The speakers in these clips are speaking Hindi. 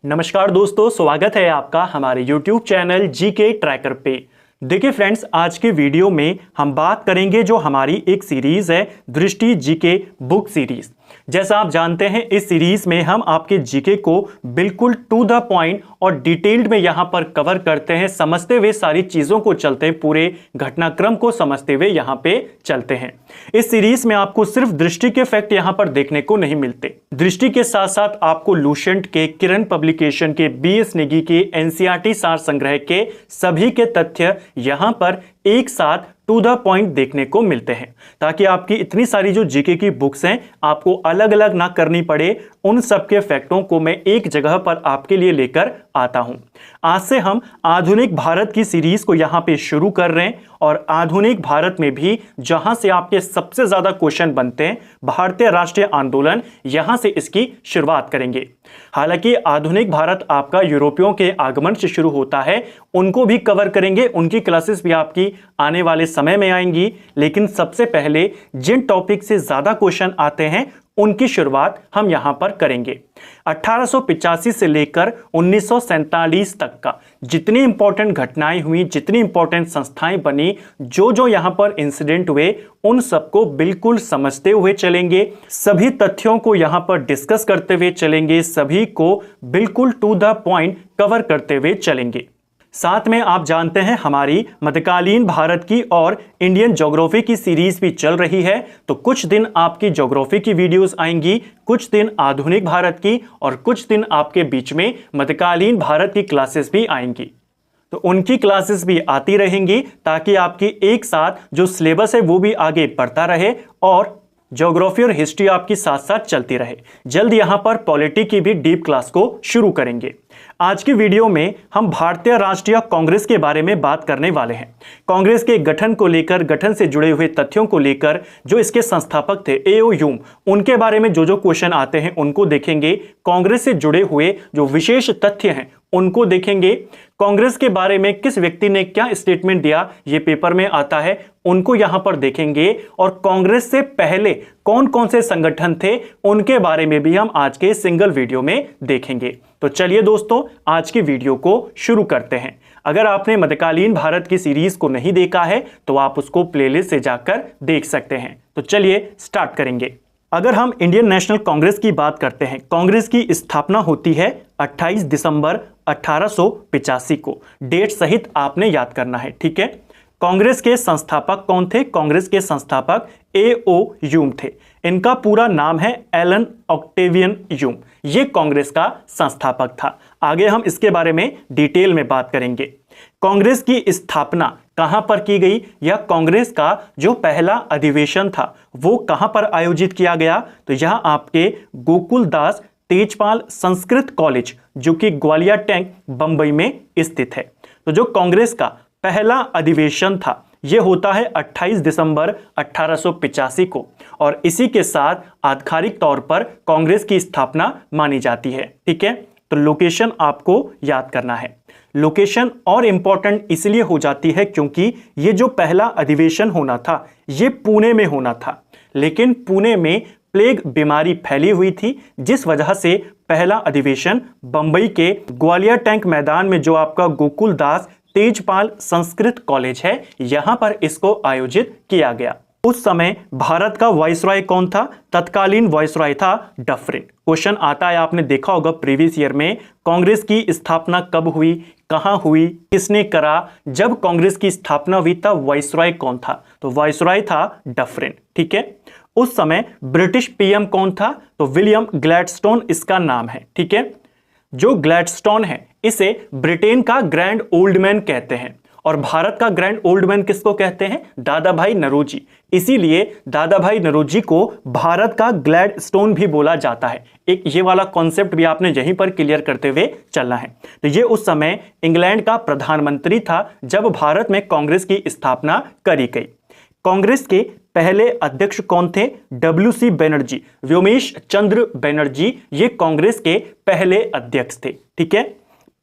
नमस्कार दोस्तों, स्वागत है आपका हमारे YouTube चैनल जीके ट्रैकर पे। देखिए फ्रेंड्स, आज के वीडियो में हम बात करेंगे जो हमारी एक सीरीज है दृष्टि जीके बुक सीरीज। जैसा आप जानते हैं, इस सीरीज में हम आपके जीके को बिल्कुल टू द पॉइंट और डिटेल्ड में यहां पर कवर करते हैं, समझते हुए सारी चीजों को चलते हैं, पूरे घटनाक्रम को समझते हुए यहां पे चलते हैं। इस सीरीज में आपको सिर्फ दृष्टि के फैक्ट यहां पर देखने को नहीं मिलते, दृष्टि के साथ साथ आपको लुसेंट के, किरण पब्लिकेशन के, बीएस नेगी के, एनसीईआरटी सार संग्रह के सभी के तथ्य यहां पर एक साथ टू द पॉइंट देखने को मिलते हैं, ताकि आपकी इतनी सारी जो जीके की बुक्स हैं आपको अलग अलग ना करनी पड़े। उन सब के फैक्टों को मैं एक जगह पर आपके लिए लेकर आता हूं। आज से हम आधुनिक भारत की सीरीज को यहां पे शुरू कर रहे हैं और आधुनिक भारत में भी जहां से आपके सबसे ज्यादा क्वेश्चन बनते हैं, भारतीय राष्ट्रीय आंदोलन, यहां से इसकी शुरुआत करेंगे। हालांकि आधुनिक भारत आपका यूरोपियों के आगमन से शुरू होता है, उनको भी कवर करेंगे, उनकी क्लासेस भी आपकी आने वाले समय में आएंगी। लेकिन सबसे पहले जिन टॉपिक से ज्यादा क्वेश्चन आते हैं उनकी शुरुआत हम यहां पर करेंगे। 1885 से लेकर 1947 तक का जितनी इंपॉर्टेंट घटनाएं हुई, जितनी इंपॉर्टेंट संस्थाएं बनी, जो यहां पर इंसिडेंट हुए, उन सबको बिल्कुल समझते हुए चलेंगे, सभी तथ्यों को यहां पर डिस्कस करते हुए चलेंगे, सभी को बिल्कुल टू द पॉइंट कवर करते हुए चलेंगे। साथ में आप जानते हैं हमारी मध्यकालीन भारत की और इंडियन ज्योग्राफी की सीरीज भी चल रही है, तो कुछ दिन आपकी ज्योग्राफी की वीडियोस आएंगी, कुछ दिन आधुनिक भारत की और कुछ दिन आपके बीच में मध्यकालीन भारत की क्लासेस भी आएंगी। तो उनकी क्लासेस भी आती रहेंगी ताकि आपकी एक साथ जो सिलेबस है वो भी आगे बढ़ता रहे और ज्योग्राफी और हिस्ट्री आपकी साथ साथ चलती रहे। जल्द यहां पर पॉलिटी की भी डीप क्लास को शुरू करेंगे। आज की वीडियो में हम भारतीय राष्ट्रीय कांग्रेस के बारे में बात करने वाले हैं। कांग्रेस के गठन को लेकर, गठन से जुड़े हुए तथ्यों को लेकर, जो इसके संस्थापक थे ए.ओ. ह्यूम, उनके बारे में जो क्वेश्चन आते हैं उनको देखेंगे। कांग्रेस से जुड़े हुए जो विशेष तथ्य हैं उनको देखेंगे। कांग्रेस के बारे में किस व्यक्ति ने क्या स्टेटमेंट दिया, ये पेपर में आता है, उनको यहां पर देखेंगे। और कांग्रेस से पहले कौन कौन से संगठन थे उनके बारे में भी हम आज के सिंगल वीडियो में देखेंगे। तो चलिए दोस्तों, आज की वीडियो को शुरू करते हैं। अगर आपने मध्यकालीन भारत की सीरीज को नहीं देखा है तो आप उसको प्लेलिस्ट से जाकर देख सकते हैं। तो चलिए स्टार्ट करेंगे। अगर हम इंडियन नेशनल कांग्रेस की बात करते हैं, कांग्रेस की स्थापना होती है 28 दिसंबर 1885 को। डेट सहित आपने याद करना है, ठीक है। कांग्रेस के संस्थापक कौन थे? कांग्रेस के संस्थापक ए.ओ. ह्यूम थे। इनका पूरा नाम है एलन ऑक्टेवियन ह्यूम। ये कांग्रेस का संस्थापक था। आगे हम इसके बारे में डिटेल में बात करेंगे। कांग्रेस की स्थापना कहां पर की गई, या कांग्रेस का जो पहला अधिवेशन था वो कहां पर आयोजित किया गया? तो यहां आपके गोकुलदास तेजपाल संस्कृत कॉलेज, जो कि ग्वालियर टैंक बंबई में स्थित है। तो जो कांग्रेस का पहला अधिवेशन था यह होता है 28 दिसंबर 1885 को, और इसी के साथ आधिकारिक तौर पर कांग्रेस की स्थापना मानी जाती है, ठीक है। तो लोकेशन आपको याद करना है। लोकेशन और इंपॉर्टेंट इसलिए हो जाती है क्योंकि ये जो पहला अधिवेशन होना था ये पुणे में होना था, लेकिन पुणे में प्लेग बीमारी फैली हुई थी, जिस वजह से पहला अधिवेशन बंबई के ग्वालियर टैंक मैदान में जो आपका गोकुलदास तेजपाल संस्कृत कॉलेज है, यहां पर इसको आयोजित किया गया। उस समय भारत का वाइसरॉय कौन था? तत्कालीन वाइसरॉय था डफरिन। क्वेश्चन आता है, आपने देखा होगा प्रीवियस ईयर में, कांग्रेस की स्थापना कब हुई, कहां हुई, किसने करा? जब कांग्रेस की स्थापना हुई तब वाइसरॉय कौन था? तो वाइसरॉय था डफरिन, ठीक है। उस समय ब्रिटिश पीएम कौन था? तो विलियम ग्लैडस्टोन इसका नाम है, ठीक है। जो ग्लैडस्टोन है इसे ब्रिटेन का ग्रैंड ओल्ड मैन कहते हैं, और भारत का ग्रैंड ओल्ड मैन किसको कहते हैं? दादा भाई नौरोजी। इसीलिए दादा भाई नौरोजी को भारत का ग्लैडस्टोन भी बोला जाता है। एक ये वाला कॉन्सेप्ट भी आपने यहीं पर क्लियर करते हुए चलना है। तो ये उस समय इंग्लैंड का प्रधानमंत्री था जब भारत में कांग्रेस की स्थापना करी गई। कांग्रेस के पहले अध्यक्ष कौन थे? डब्ल्यू.सी. बनर्जी, व्योमेश चंद्र बनर्जी, ये कांग्रेस के पहले अध्यक्ष थे, ठीक है।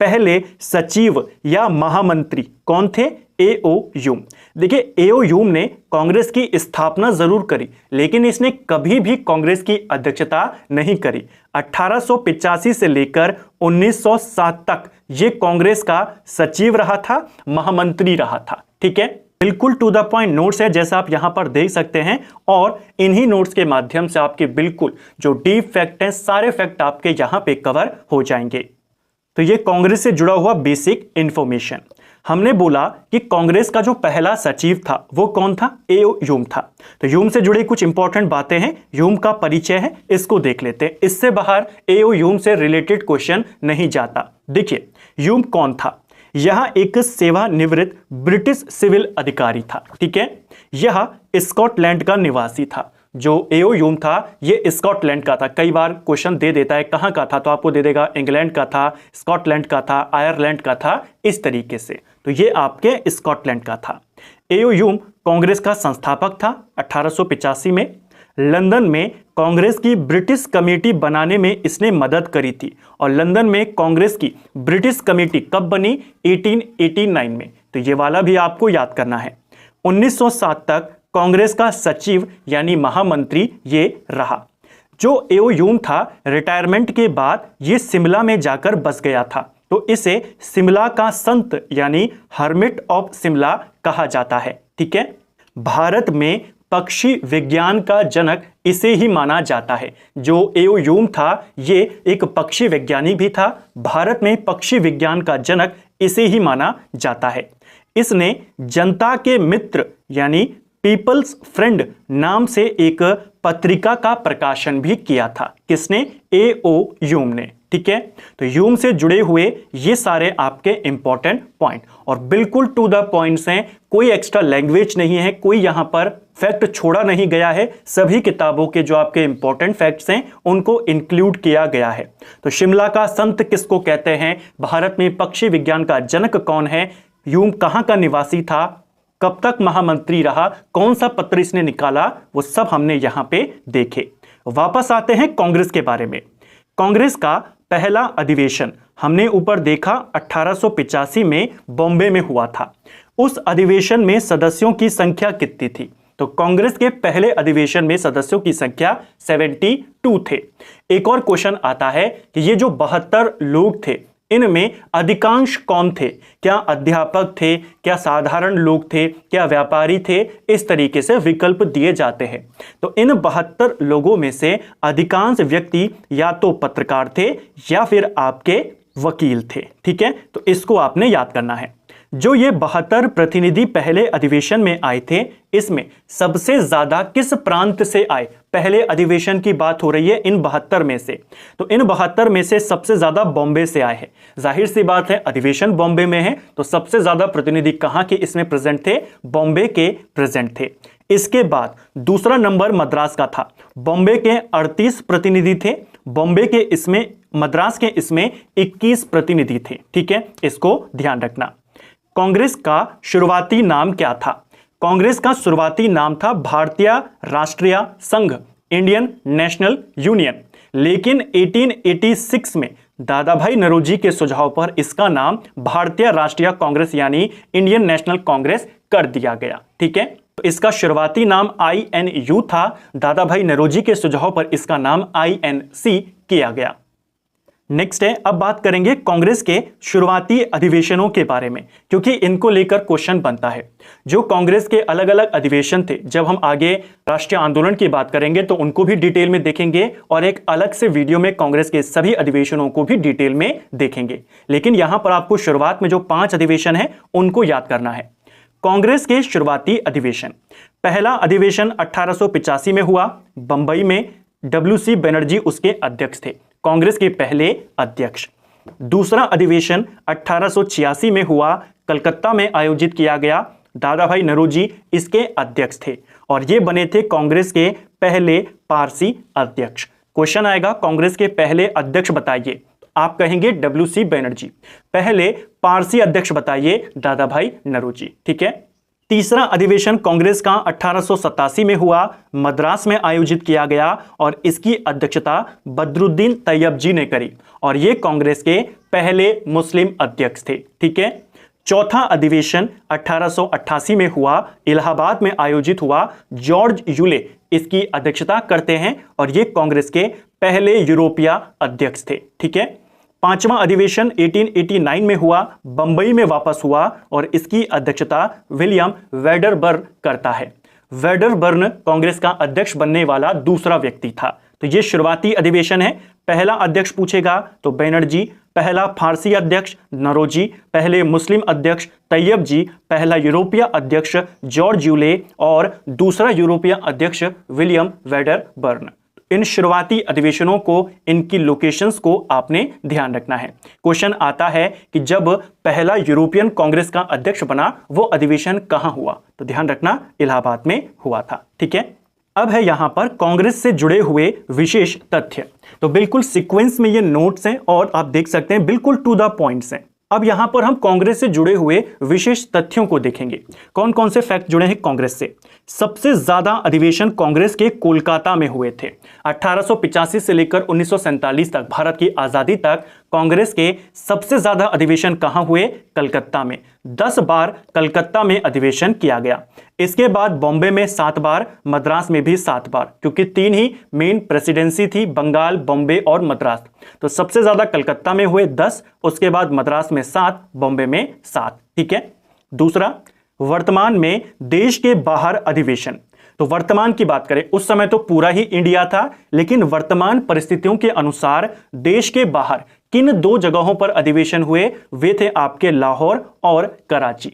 पहले सचिव या महामंत्री कौन थे? एओ ह्यूम। देखिए, एओ ह्यूम ने कांग्रेस की स्थापना जरूर करी, लेकिन इसने कभी भी कांग्रेस की अध्यक्षता नहीं करी। 1885 से लेकर 1907 तक ये कांग्रेस का सचिव रहा था, महामंत्री रहा था। ठीक है, बिल्कुल टू द पॉइंट नोट्स है, जैसा आप यहां पर देख सकते हैं, और इन्हीं नोट्स के माध्यम से आपके बिल्कुल जो डीप फैक्ट हैं, सारे फैक्ट आपके यहां पे कवर हो जाएंगे। तो ये कांग्रेस से जुड़ा हुआ बेसिक इंफॉर्मेशन। हमने बोला कि कांग्रेस का जो पहला सचिव था वो कौन था? एओ ह्यूम था। तो ह्यूम से जुड़ी कुछ इंपॉर्टेंट बातें हैं, ह्यूम का परिचय है, इसको देख लेते हैं। इससे बाहर एओ ह्यूम से रिलेटेड क्वेश्चन नहीं जाता। देखिए, ह्यूम कौन था? यह एक सेवानिवृत्त ब्रिटिश सिविल अधिकारी था। ठीक है, यह स्कॉटलैंड का निवासी था। जो एओ ह्यूम था ये स्कॉटलैंड का था। कई बार क्वेश्चन दे देता है कहां का था, तो आपको दे देगा इंग्लैंड का था, स्कॉटलैंड का था, आयरलैंड का था, इस तरीके से। तो ये आपके स्कॉटलैंड का था। एओ ह्यूम कांग्रेस का संस्थापक था। 1885 में लंदन में कांग्रेस की ब्रिटिश कमेटी बनाने में इसने मदद करी थी। और लंदन में कांग्रेस की ब्रिटिश कमेटी कब बनी? 1889 में। तो ये वाला भी आपको याद करना है। 1907 तक कांग्रेस का सचिव यानी महामंत्री ये रहा। जो एओ ह्यूम था, रिटायरमेंट के बाद ये शिमला में जाकर बस गया था, तो इसे शिमला का संत यानी हर्मिट ऑफ शिमला कहा जाता है। ठीक है, भारत में पक्षी विज्ञान का जनक इसे ही माना जाता है। जो एओ ह्यूम था ये एक पक्षी वैज्ञानिक भी था। भारत में पक्षी विज्ञान का जनक इसे ही माना जाता है। इसने जनता के मित्र यानी पीपल्स फ्रेंड नाम से एक पत्रिका का प्रकाशन भी किया था। किसने? एओ ह्यूम ने। ठीक है, तो ह्यूम से जुड़े हुए ये सारे आपके इंपॉर्टेंट पॉइंट, और बिल्कुल टू द पॉइंट्स हैं, कोई एक्स्ट्रा लैंग्वेज नहीं है, कोई यहां पर फैक्ट छोड़ा नहीं गया है। सभी किताबों के जो आपके इंपॉर्टेंट फैक्ट्स हैं उनको इंक्लूड किया गया है। तो शिमला का संत किसको कहते हैं? भारत में पक्षी विज्ञान का जनक कौन है? ह्यूम कहां का निवासी था? कब तक महामंत्री रहा? कौन सा पत्र इसने निकाला? वो सब हमने यहां पे देखे। वापस आते हैं कांग्रेस के बारे में। कांग्रेस का पहला अधिवेशन हमने ऊपर देखा 1885 में बॉम्बे में हुआ था। उस अधिवेशन में सदस्यों की संख्या कितनी थी? तो कांग्रेस के पहले अधिवेशन में सदस्यों की संख्या 72 थे। एक और क्वेश्चन आता है कि ये जो 72 लोग थे, इनमें अधिकांश कौन थे? क्या अध्यापक थे? क्या साधारण लोग थे? क्या व्यापारी थे? इस तरीके से विकल्प दिए जाते हैं। तो इन 72 लोगों में से अधिकांश व्यक्ति या तो पत्रकार थे या फिर आपके वकील थे। ठीक है, तो इसको आपने याद करना है। जो ये 72 प्रतिनिधि पहले अधिवेशन में आए थे, इसमें सबसे ज्यादा किस प्रांत से आए? पहले अधिवेशन की बात हो रही है इन 72 में से, तो इन 72 में से सबसे ज्यादा बॉम्बे से आए हैं। जाहिर सी बात है, अधिवेशन बॉम्बे में है, तो सबसे ज्यादा प्रतिनिधि कहां के इसमें प्रेजेंट थे? बॉम्बे के प्रेजेंट थे। इसके बाद दूसरा नंबर मद्रास का था। बॉम्बे के 38 प्रतिनिधि थे, बॉम्बे के इसमें, मद्रास के इसमें 21 प्रतिनिधि थे। ठीक है, इसको ध्यान रखना। कांग्रेस का शुरुआती नाम क्या था? कांग्रेस का शुरुआती नाम था भारतीय राष्ट्रीय संघ, इंडियन नेशनल यूनियन। लेकिन 1886 में दादा भाई नौरोजी के सुझाव पर इसका नाम भारतीय राष्ट्रीय कांग्रेस यानी इंडियन नेशनल कांग्रेस कर दिया गया। ठीक है, तो इसका शुरुआती नाम INU था। दादा भाई नौरोजी के सुझाव पर इसका नाम INC किया गया। नेक्स्ट है, अब बात करेंगे कांग्रेस के शुरुआती अधिवेशनों के बारे में, क्योंकि इनको लेकर क्वेश्चन बनता है। जो कांग्रेस के अलग अलग अधिवेशन थे, जब हम आगे राष्ट्रीय आंदोलन की बात करेंगे तो उनको भी डिटेल में देखेंगे, और एक अलग से वीडियो में कांग्रेस के सभी अधिवेशनों को भी डिटेल में देखेंगे। लेकिन यहां पर आपको शुरुआत में जो 5 अधिवेशन है उनको याद करना है। कांग्रेस के शुरुआती अधिवेशन, पहला अधिवेशन 1885 में हुआ, बंबई में। WC बनर्जी उसके अध्यक्ष थे, कांग्रेस के पहले अध्यक्ष। दूसरा अधिवेशन 1886 में हुआ, कलकत्ता में आयोजित किया गया। दादा भाई नौरोजी इसके अध्यक्ष थे, और ये बने थे कांग्रेस के पहले पारसी अध्यक्ष। क्वेश्चन आएगा कांग्रेस के पहले अध्यक्ष बताइए, आप कहेंगे WC बनर्जी। पहले पारसी अध्यक्ष बताइए, दादा भाई नौरोजी। ठीक है, तीसरा अधिवेशन कांग्रेस का 1887 में हुआ, मद्रास में आयोजित किया गया, और इसकी अध्यक्षता बदरुद्दीन तैयब जी ने करी, और यह कांग्रेस के पहले मुस्लिम अध्यक्ष थे। ठीक है। चौथा अधिवेशन 1888 में हुआ, इलाहाबाद में आयोजित हुआ, जॉर्ज यूले इसकी अध्यक्षता करते हैं और ये कांग्रेस के पहले यूरोपीय अध्यक्ष थे। ठीक है। पांचवा अधिवेशन 1889 में हुआ, बंबई में वापस हुआ और इसकी अध्यक्षता विलियम वेडरबर्न करता है। वेडरबर्न कांग्रेस का अध्यक्ष बनने वाला दूसरा व्यक्ति था। तो ये शुरुआती अधिवेशन है। पहला अध्यक्ष पूछेगा तो बैनर्जी, पहला फारसी अध्यक्ष नरोजी, पहले मुस्लिम अध्यक्ष तैयब जी, पहला यूरोपीय अध्यक्ष जॉर्ज यूले और दूसरा यूरोपीय अध्यक्ष विलियम वेडरबर्न। इन शुरुआती अधिवेशनों को, इनकी लोकेशंस को आपने ध्यान रखना है। क्वेश्चन आता है कि जब पहला यूरोपियन कांग्रेस का अध्यक्ष बना वो अधिवेशन कहां हुआ, तो ध्यान रखना इलाहाबाद में हुआ था। ठीक है। अब है यहां पर कांग्रेस से जुड़े हुए विशेष तथ्य। तो बिल्कुल सीक्वेंस में ये नोट्स हैं और आप देख सकते हैं बिल्कुल टू द पॉइंट्स हैं। अब यहां पर हम कांग्रेस से जुड़े हुए विशेष तथ्यों को देखेंगे। कौन कौन से फैक्ट जुड़े हैं कांग्रेस से। सबसे ज्यादा अधिवेशन कांग्रेस के कोलकाता में हुए थे। 1885 से लेकर 1947 तक, भारत की आजादी तक, कांग्रेस के सबसे ज्यादा अधिवेशन कहां हुए, कलकत्ता में। 10 बार कलकत्ता में अधिवेशन किया गया। इसके बाद बॉम्बे में 7 बार, मद्रास में भी 7 बार, क्योंकि 3 ही मेन प्रेसिडेंसी थी, बंगाल, बॉम्बे और मद्रास। तो सबसे ज्यादा कलकत्ता में हुए 10, उसके बाद मद्रास में 7, बॉम्बे में 7। ठीक है। दूसरा, वर्तमान में देश के बाहर अधिवेशन। तो वर्तमान की बात करें, उस समय तो पूरा ही इंडिया था, लेकिन वर्तमान परिस्थितियों के अनुसार देश के बाहर किन 2 जगहों पर अधिवेशन हुए, वे थे आपके लाहौर और कराची।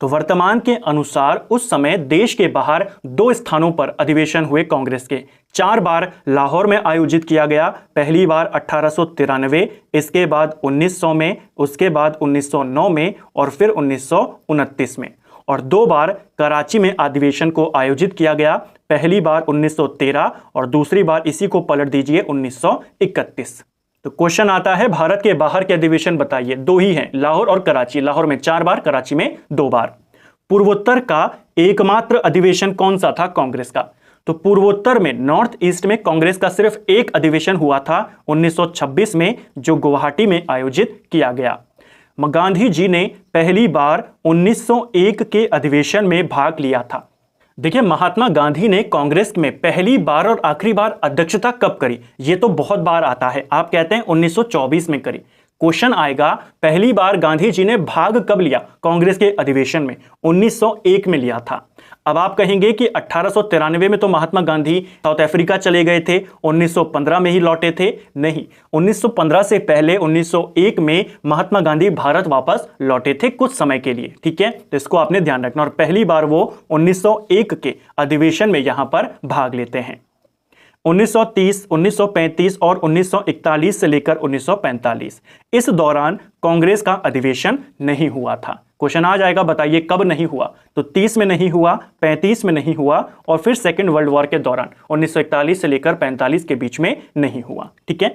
तो वर्तमान के अनुसार उस समय देश के बाहर 2 स्थानों पर अधिवेशन हुए कांग्रेस के। 4 बार लाहौर में आयोजित किया गया। पहली बार 1893, इसके बाद 1900 में, उसके बाद 1909 में और फिर 1929 में। और 2 बार कराची में अधिवेशन को आयोजित किया गया। पहली बार 1913 और दूसरी बार इसी को पलट दीजिए 1931। तो क्वेश्चन आता है भारत के बाहर के अधिवेशन बताइए। 2 ही हैं, लाहौर और कराची। लाहौर में 4 बार, कराची में 2 बार। पूर्वोत्तर का एकमात्र अधिवेशन कौन सा था कांग्रेस का, तो पूर्वोत्तर में, नॉर्थ ईस्ट में कांग्रेस का सिर्फ एक अधिवेशन हुआ था 1926 में, जो गुवाहाटी में आयोजित किया गया। गांधी जी ने पहली बार 1901 के अधिवेशन में भाग लिया था। देखिए, महात्मा गांधी ने कांग्रेस में पहली बार और आखिरी बार अध्यक्षता कब करी, ये तो बहुत बार आता है। आप कहते हैं 1924 में करी। क्वेश्चन आएगा पहली बार गांधी जी ने भाग कब लिया कांग्रेस के अधिवेशन में, 1901 में लिया था। अब आप कहेंगे कि 1893 में तो महात्मा गांधी साउथ अफ्रीका चले गए थे, 1915 में ही लौटे थे। नहीं, 1915 से पहले 1901 में महात्मा गांधी भारत वापस लौटे थे कुछ समय के लिए। ठीक है, तो इसको आपने ध्यान रखना। और पहली बार वो 1901 के अधिवेशन में यहां पर भाग लेते हैं। 1930, 1935 और 1941 से लेकर 1945, इस दौरान कांग्रेस का अधिवेशन नहीं हुआ था। क्वेश्चन आ जाएगा, बताइए कब नहीं हुआ, तो 30 में नहीं हुआ, 35 में नहीं हुआ और फिर सेकेंड वर्ल्ड वॉर के दौरान 1941 से लेकर 45 के बीच में नहीं हुआ। ठीक है,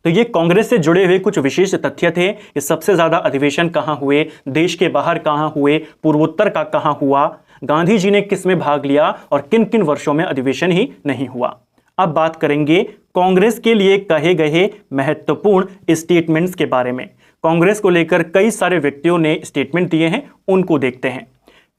तो ये कांग्रेस से जुड़े हुए कुछ विशेष तथ्य थे कि सबसे ज्यादा अधिवेशन कहां हुए, देश के बाहर कहां हुए, पूर्वोत्तर का कहां हुआ, गांधी जी ने किस में भाग लिया और किन किन वर्षों में अधिवेशन ही नहीं हुआ। अब बात करेंगे कांग्रेस के लिए कहे गए महत्वपूर्ण स्टेटमेंट्स के बारे में। कांग्रेस को लेकर कई सारे व्यक्तियों ने स्टेटमेंट दिए हैं, उनको देखते हैं।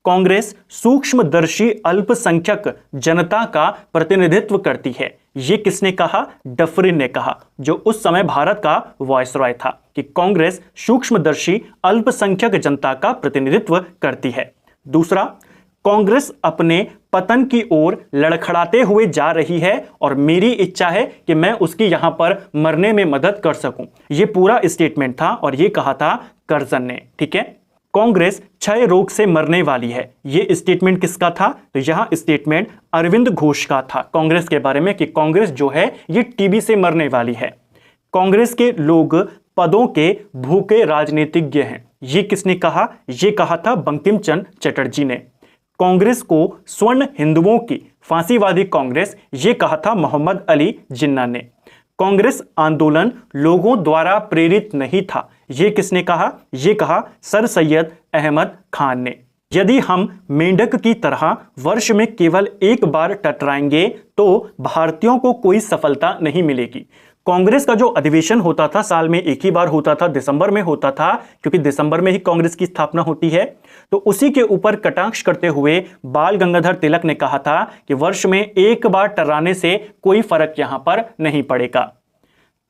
कांग्रेस सूक्ष्मदर्शी अल्पसंख्यक जनता का प्रतिनिधित्व करती है, ये किसने कहा, डफरिन ने कहा, जो उस समय भारत का वायसरॉय था, कि कांग्रेस सूक्ष्मदर्शी अल्पसंख्यक जनता का प्रतिनिधित्व करती है। दूसरा, कांग्रेस अपने पतन की ओर लड़खड़ाते हुए जा रही है और मेरी इच्छा है कि मैं उसकी यहां पर मरने में मदद कर सकूं, यह पूरा स्टेटमेंट था और यह कहा था कर्जन ने। ठीक है, कांग्रेस क्षय रोग से मरने वाली है, यह स्टेटमेंट किसका था, तो यह स्टेटमेंट अरविंद घोष का था कांग्रेस के बारे में, कि कांग्रेस जो है यह टीबी से मरने वाली है। कांग्रेस के लोग पदों के भूखे राजनीतिज्ञ हैं, यह किसने कहा, यह कहा था बंकिम चंद्र चटर्जी ने। कांग्रेस को स्वर्ण हिंदुओं की फांसीवादी कांग्रेस, यह कहा था मोहम्मद अली जिन्ना ने। कांग्रेस आंदोलन लोगों द्वारा प्रेरित नहीं था, यह किसने कहा, यह कहा सर सैयद अहमद खान ने। यदि हम मेंढक की तरह वर्ष में केवल एक बार टकराएंगे तो भारतीयों को कोई सफलता नहीं मिलेगी। कांग्रेस का जो अधिवेशन होता था साल में एक ही बार होता था, दिसंबर में होता था, क्योंकि दिसंबर में ही कांग्रेस की स्थापना होती है। तो उसी के ऊपर कटाक्ष करते हुए बाल गंगाधर तिलक ने कहा था कि वर्ष में एक बार टर्राने से कोई फर्क यहां पर नहीं पड़ेगा।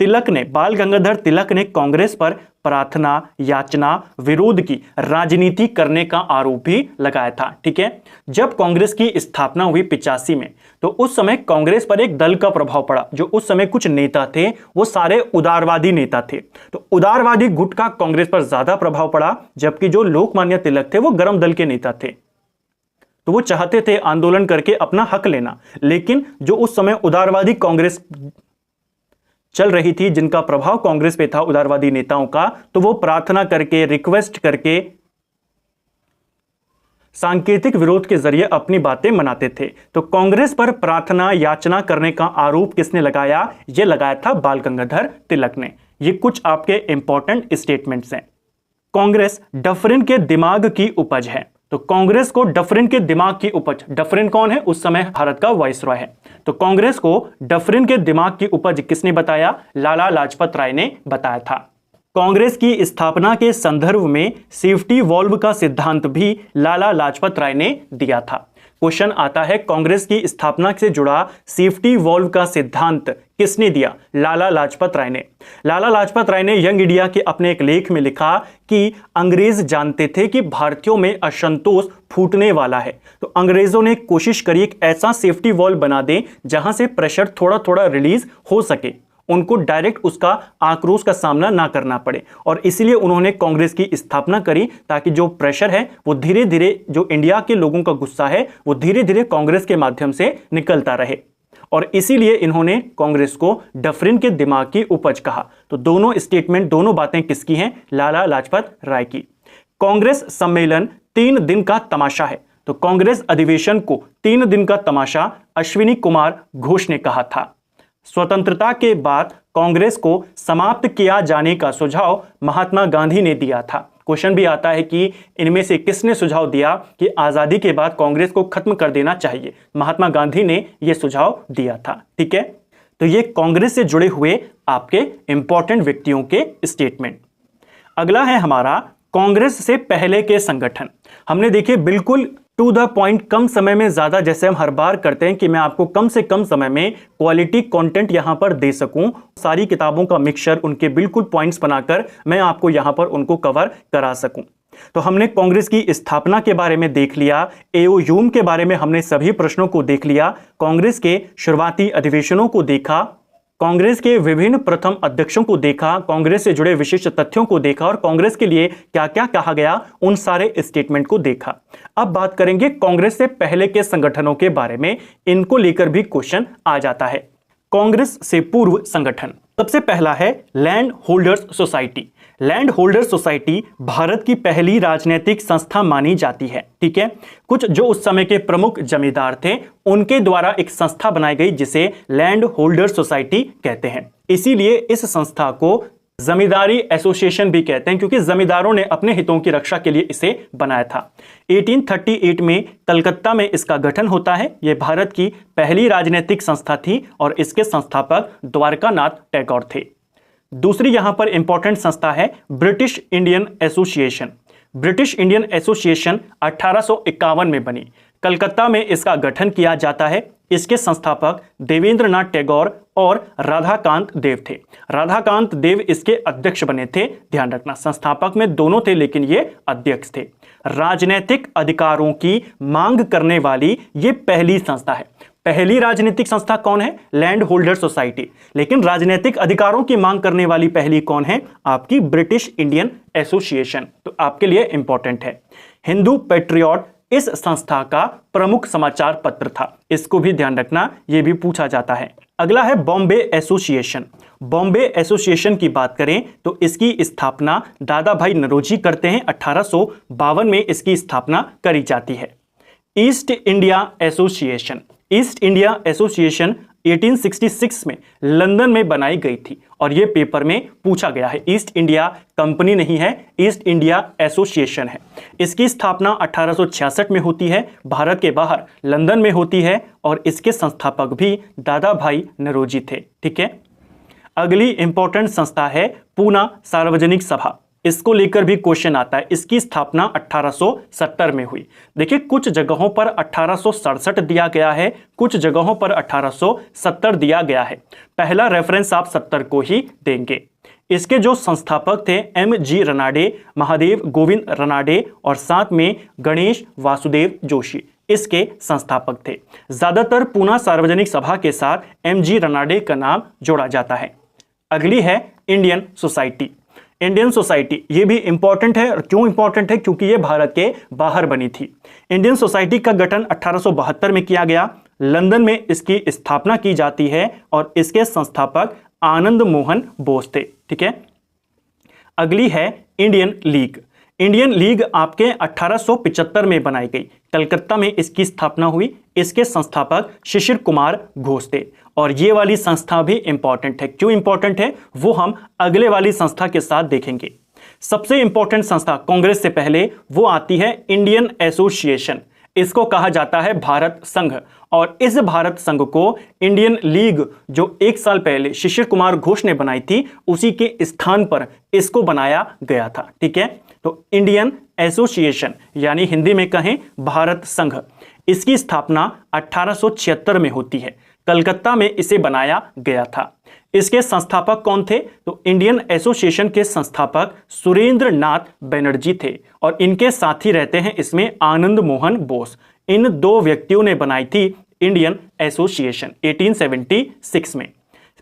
बाल गंगाधर तिलक ने कांग्रेस पर प्रार्थना याचना विरोध की राजनीति करने का आरोप भी लगाया था। ठीक है, जब कांग्रेस की स्थापना हुई 85 में, तो उस समय कांग्रेस पर एक दल का प्रभाव पड़ा। जो उस समय कुछ नेता थे वो सारे उदारवादी नेता थे, तो उदारवादी गुट का कांग्रेस पर ज्यादा प्रभाव पड़ा, जबकि जो लोकमान्य तिलक थे वो गर्म दल के नेता थे। तो वो चाहते थे आंदोलन करके अपना हक लेना, लेकिन जो उस समय उदारवादी कांग्रेस चल रही थी, जिनका प्रभाव कांग्रेस पे था उदारवादी नेताओं का, तो वो प्रार्थना करके रिक्वेस्ट करके सांकेतिक विरोध के जरिए अपनी बातें मनाते थे। तो कांग्रेस पर प्रार्थना याचना करने का आरोप किसने लगाया? ये लगाया था बाल गंगाधर तिलक ने। ये कुछ आपके इंपॉर्टेंट स्टेटमेंट्स हैं। कांग्रेस डफरिन के दिमाग की उपज है। तो कांग्रेस को डफरिन के दिमाग की उपज, डफरिन कौन है? उस समय भारत का वाइसरॉय है। तो कांग्रेस को डफरिन के दिमाग की उपज किसने बताया? लाला लाजपत राय ने बताया था। कांग्रेस की स्थापना के संदर्भ में सेफ्टी वॉल्व का सिद्धांत भी लाला लाजपत राय ने दिया था। क्वेश्चन आता है, कांग्रेस की स्थापना से जुड़ा सेफ्टी वॉल्व का सिद्धांत किसने दिया? लाला लाजपत राय ने। लाला लाजपत राय ने यंग इंडिया के अपने एक लेख में लिखा कि अंग्रेज जानते थे कि भारतीयों में असंतोष फूटने वाला है, तो अंग्रेजों ने कोशिश करी एक ऐसा सेफ्टी वॉल्व बना दें जहां से प्रेशर थोड़ा थोड़ा रिलीज हो सके, उनको डायरेक्ट उसका आक्रोश का सामना ना करना पड़े। और इसीलिए उन्होंने कांग्रेस की स्थापना करी, ताकि जो प्रेशर है वो धीरे धीरे, जो इंडिया के लोगों का गुस्सा है वो धीरे धीरे कांग्रेस के माध्यम से निकलता रहे। और इसीलिए इन्होंने कांग्रेस को डफरिन के दिमाग की उपज कहा। तो दोनों स्टेटमेंट, दोनों बातें किसकी हैं? लाला लाजपत राय की। कांग्रेस सम्मेलन 3 दिन का तमाशा है। तो कांग्रेस अधिवेशन को 3 दिन का तमाशा अश्विनी कुमार घोष ने कहा था। स्वतंत्रता के बाद कांग्रेस को समाप्त किया जाने का सुझाव महात्मा गांधी ने दिया था। क्वेश्चन भी आता है कि इनमें से किसने सुझाव दिया कि आजादी के बाद कांग्रेस को खत्म कर देना चाहिए? महात्मा गांधी ने यह सुझाव दिया था। ठीक है, तो ये कांग्रेस से जुड़े हुए आपके इंपॉर्टेंट व्यक्तियों के स्टेटमेंट। अगला है हमारा कांग्रेस से पहले के संगठन। हमने देखिए बिल्कुल टू द पॉइंट, कम समय में ज्यादा, जैसे हम हर बार करते हैं कि मैं आपको कम से कम समय में क्वालिटी कंटेंट यहां पर दे सकूं। सारी किताबों का मिक्सचर, उनके बिल्कुल पॉइंट्स बनाकर मैं आपको यहां पर उनको कवर करा सकूं। तो हमने कांग्रेस की स्थापना के बारे में देख लिया, एओ के बारे में हमने सभी प्रश्नों को देख लिया, कांग्रेस के शुरुआती अधिवेशनों को देखा, कांग्रेस के विभिन्न प्रथम अध्यक्षों को देखा, कांग्रेस से जुड़े विशिष्ट तथ्यों को देखा और कांग्रेस के लिए क्या क्या कहा गया, उन सारे स्टेटमेंट को देखा। अब बात करेंगे कांग्रेस से पहले के संगठनों के बारे में। इनको लेकर भी क्वेश्चन आ जाता है। कांग्रेस से पूर्व संगठन, सबसे पहला है land holders society. Land holders society Bharat की पहली राजनीतिक संस्था मानी जाती है। ठीक है, कुछ जो उस समय के प्रमुख जमींदार थे उनके द्वारा एक संस्था बनाई गई जिसे लैंड होल्डर्स सोसाइटी कहते हैं। इसीलिए इस संस्था को जमींदारी एसोसिएशन भी कहते हैं, क्योंकि जमींदारों ने अपने हितों की रक्षा के लिए इसे बनाया था। 1838 में कलकत्ता में इसका गठन होता है। यह भारत की पहली राजनीतिक संस्था थी और इसके संस्थापक द्वारकानाथ टैगोर थे। दूसरी यहां पर इंपॉर्टेंट संस्था है British Indian association. British Indian association 1851 में बनी। कलकत्ता में इसका गठन किया जाता है। इसके संस्थापक देवेंद्रनाथ टैगोर और राधाकांत देव थे। राधाकांत देव इसके अध्यक्ष बने थे। ध्यान रखना, संस्थापक में दोनों थे लेकिन ये अध्यक्ष थे। राजनीतिक अधिकारों की मांग करने वाली ये पहली संस्था है। पहली राजनीतिक संस्था कौन है? Land holder society. लेकिन राजनीतिक अधिकारों की मांग करने वाली पहली कौन है? आपकी ब्रिटिश इंडियन एसोसिएशन। तो आपके लिए इंपॉर्टेंट है। हिंदू पैट्रियट इस संस्था का प्रमुख समाचार पत्र था। इसको भी ध्यान रखना, यह भी पूछा जाता है। अगला है बॉम्बे एसोसिएशन। बॉम्बे एसोसिएशन की बात करें तो इसकी स्थापना दादा भाई नौरोजी करते हैं। 1852 में इसकी स्थापना करी जाती है। East India association. East India association 1866 में लंदन में बनाई गई थी और यह पेपर में पूछा गया है। ईस्ट इंडिया कंपनी नहीं है, ईस्ट इंडिया एसोसिएशन है। इसकी स्थापना 1866 में होती है, भारत के बाहर लंदन में होती है और इसके संस्थापक भी दादा भाई नौरोजी थे। ठीक है, अगली इंपॉर्टेंट संस्था है पूना सार्वजनिक सभा। इसको लेकर भी क्वेश्चन आता है। इसकी स्थापना 1870 में हुई। देखिए कुछ जगहों पर 1867 दिया गया है, कुछ जगहों पर 1870 दिया गया है। पहला रेफरेंस आप 70 को ही देंगे। इसके जो संस्थापक थे M.G. रनाडे, महादेव गोविंद रनाडे और साथ में गणेश वासुदेव जोशी इसके संस्थापक थे। ज्यादातर पूना सार्वजनिक सभा के साथ M.G. रनाडे का नाम जोड़ा जाता है। अगली है इंडियन सोसाइटी। इंडियन सोसाइटी ये भी इंपॉर्टेंट है। और क्यों इंपॉर्टेंट है? क्योंकि ये भारत के बाहर बनी थी। इंडियन सोसाइटी का गठन 1872 में किया गया। लंदन में इसकी स्थापना की जाती है और इसके संस्थापक आनंद मोहन बोस थे। ठीक है। अगली है इंडियन लीग। इंडियन लीग आपके 1875 में बनाई गई। कलकत्ता में इसकी स्थापना हुई। इसके संस्थापक शिशिर कुमार घोष थे। और ये वाली संस्था भी इंपॉर्टेंट है। क्यों इंपॉर्टेंट है वो हम अगले वाली संस्था के साथ देखेंगे। सबसे इंपॉर्टेंट संस्था कांग्रेस से पहले वो आती है इंडियन एसोसिएशन। इसको कहा जाता है भारत संघ। और इस भारत संघ को इंडियन लीग जो 1 साल पहले शिशिर कुमार घोष ने बनाई थी उसी के स्थान पर इसको बनाया गया था। ठीक है। तो इंडियन एसोसिएशन यानी हिंदी में कहें भारत संघ, इसकी स्थापना 1876 में होती है। कलकत्ता में इसे बनाया गया था। इसके संस्थापक कौन थे? तो इंडियन एसोसिएशन के संस्थापक सुरेंद्र नाथ बनर्जी थे और इनके साथी रहते हैं इसमें आनंद मोहन बोस। इन 2 व्यक्तियों ने बनाई थी इंडियन एसोसिएशन 1876 में।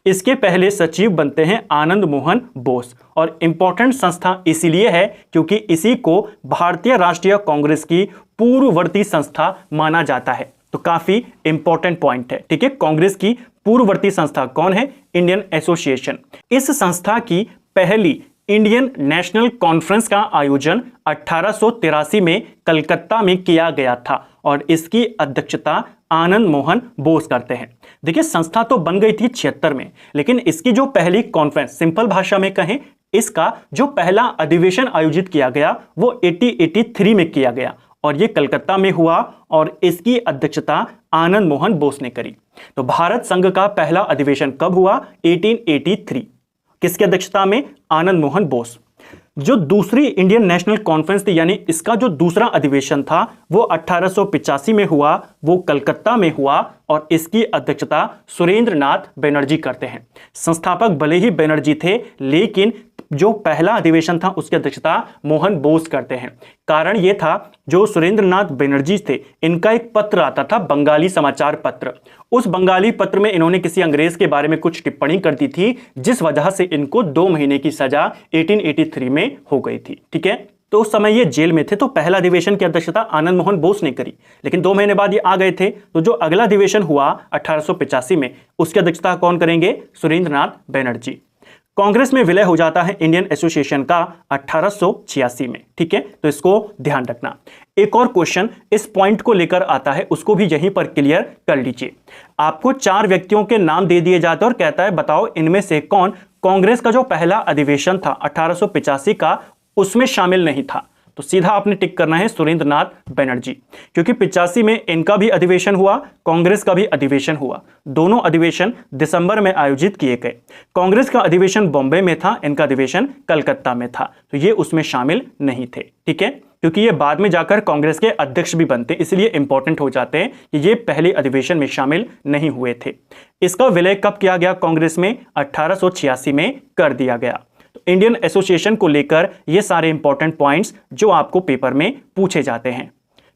इसके पहले सचिव बनते हैं आनंद मोहन बोस। और इंपॉर्टेंट संस्था इसीलिए है क्योंकि इसी को भारतीय राष्ट्रीय कांग्रेस की पूर्ववर्ती संस्था माना जाता है। तो काफी इंपॉर्टेंट पॉइंट है। ठीक है। कांग्रेस की पूर्ववर्ती संस्था कौन है? Indian association. इस संस्था की पहली इंडियन नेशनल कॉन्फ्रेंस का आयोजन 1883 में कलकत्ता में किया गया था और इसकी अध्यक्षता आनंद मोहन बोस करते हैं। देखिए संस्था तो बन गई थी 76 में, लेकिन इसकी जो पहली कॉन्फ्रेंस, सिंपल भाषा में कहें, इसका जो पहला अधिवेशन आयोजित किया गया वो 1883 में किया गया और ये कलकत्ता में हुआ और इसकी अध्यक्षता आनंद मोहन बोस ने करी। तो भारत संघ का पहला अधिवेशन कब हुआ? 1883। किसकी अध्यक्षता में? आनंद मोहन बोस। जो दूसरी इंडियन नेशनल कॉन्फ्रेंस थी यानी इसका जो दूसरा अधिवेशन था वो 1885 में हुआ, वो कलकत्ता में हुआ और इसकी अध्यक्षता सुरेंद्र नाथ बनर्जी करते हैं। संस्थापक भले ही बनर्जी थे लेकिन जो पहला अधिवेशन था उसकी अध्यक्षता मोहन बोस करते हैं। कारण यह था जो सुरेंद्रनाथ बनर्जी थे इनका एक पत्र आता था, बंगाली समाचार पत्र। उस बंगाली पत्र में इन्होंने किसी अंग्रेज के बारे में कुछ टिप्पणी कर दी थी जिस वजह से इनको 2 महीने की सजा 1883 में हो गई थी। ठीक है। तो उस समय ये जेल में थे तो पहला अधिवेशन की अध्यक्षता आनंद मोहन बोस ने करी, लेकिन 2 महीने बाद ये आ गए थे। तो जो अगला अधिवेशन हुआ 1885 में उसकी अध्यक्षता कौन करेंगे? सुरेंद्रनाथ बनर्जी। कांग्रेस में विलय हो जाता है इंडियन एसोसिएशन का 1886 में। ठीक है। तो इसको ध्यान रखना। एक और क्वेश्चन इस पॉइंट को लेकर आता है, उसको भी यहीं पर क्लियर कर लीजिए। आपको 4 व्यक्तियों के नाम दे दिए जाते हैं और कहता है बताओ इनमें से कौन कांग्रेस का जो पहला अधिवेशन था 1885 का उसमें शामिल नहीं था। तो सीधा आपने टिक करना है सुरेंद्रनाथ बनर्जी, क्योंकि 85 में इनका भी अधिवेशन हुआ, कांग्रेस का भी अधिवेशन हुआ। दोनों अधिवेशन दिसंबर में आयोजित किए गए। कांग्रेस का अधिवेशन बॉम्बे में था, इनका अधिवेशन कलकत्ता में था, तो ये उसमें शामिल नहीं थे। ठीक है। क्योंकि ये बाद में जाकर कांग्रेस के अध्यक्ष भी बनते, इसलिए इंपॉर्टेंट हो जाते हैं कि ये पहले अधिवेशन में शामिल नहीं हुए थे। इसका विलय कब किया गया? कांग्रेस में 1886 में कर दिया गया। इंडियन एसोसिएशन को लेकर ये सारे इंपॉर्टेंट पॉइंट्स जो आपको पेपर में पूछे जाते हैं।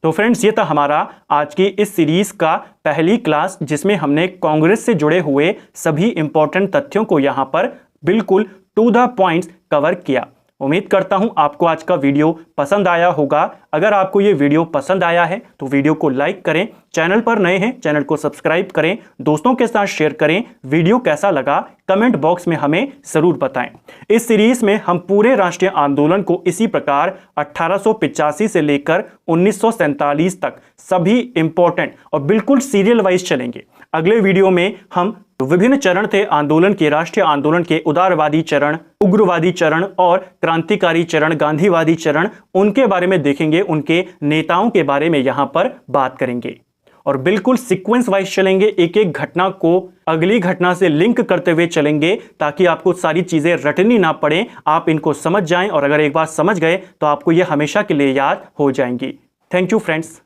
तो फ्रेंड्स ये था हमारा आज की इस सीरीज का पहली क्लास जिसमें हमने कांग्रेस से जुड़े हुए सभी इंपॉर्टेंट तथ्यों को यहाँ पर बिल्कुल टू द पॉइंट्स कवर किया। उम्मीद करता हूं आपको आज का वीडियो पसंद आया होगा। अगर आपको ये वीडियो पसंद आया है तो वीडियो को लाइक करें, चैनल पर नए हैं चैनल को सब्सक्राइब करें, दोस्तों के साथ शेयर करें। वीडियो कैसा लगा कमेंट बॉक्स में हमें जरूर बताएं। इस सीरीज में हम पूरे राष्ट्रीय आंदोलन को इसी प्रकार 1885 से लेकर 1947 तक सभी इंपॉर्टेंट और बिल्कुल सीरियल वाइज चलेंगे। अगले वीडियो में हम विभिन्न चरण थे आंदोलन के, राष्ट्रीय आंदोलन के, उदारवादी चरण, उग्रवादी चरण और क्रांतिकारी चरण, गांधीवादी चरण, उनके बारे में देखेंगे, उनके नेताओं के बारे में यहां पर बात करेंगे। और बिल्कुल सीक्वेंस वाइज चलेंगे, एक एक घटना को अगली घटना से लिंक करते हुए चलेंगे ताकि आपको सारी चीजें रटनी ना पड़े, आप इनको समझ जाएं और अगर एक बार समझ गए तो आपको ये हमेशा के लिए याद हो जाएंगी। Thank you friends.